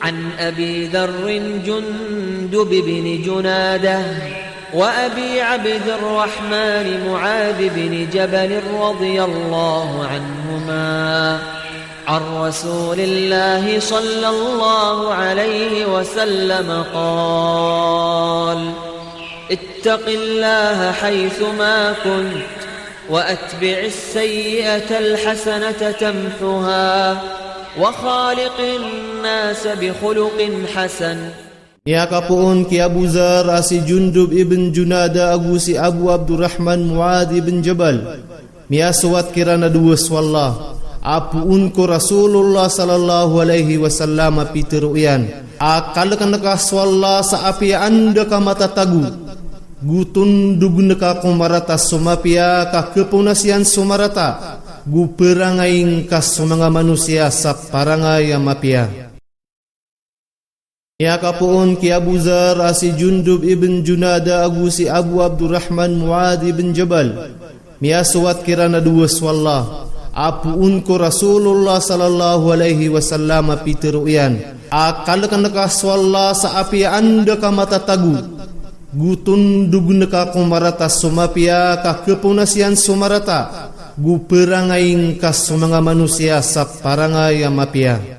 عن أبي ذر جندب بن جنادة وأبي عبد الرحمن معاذ بن جبل رضي الله عنهما عن رسول الله صلى الله عليه وسلم قال اتق الله حيثما كنت وأتبع السيئة الحسنة تمحها وخالق الناس بخلق حسن. Ya kapuun ki Abu Zar asi Jundub ibn Junada agusi Abu Abdurrahman Muadz ibn Jabal mia suwat kirana duas wallah apuun ko Rasulullah sallallahu alaihi wasallam piteruyan akal kanaka swalla sa api anda ka mata tagu gutun dugun ka kumarata sumapia ka kepunasian sumarata gu perangaing ka sumanga manusia sa parangay mapia. Ya kapuun ki Abu Zar asi Jundub ibn Junada agusi Abu Abdurrahman Muadz ibn Jabal mia suwat kirana duas wallah apuun ko Rasulullah sallallahu alaihi wasallam piteruyan akal kanaka swalla sa api anda ka mata tagu gutun dugun ka kumarata sumapia ka kepunasian sumarata gu perangaing ka sumanga manusia sa parangay mapia.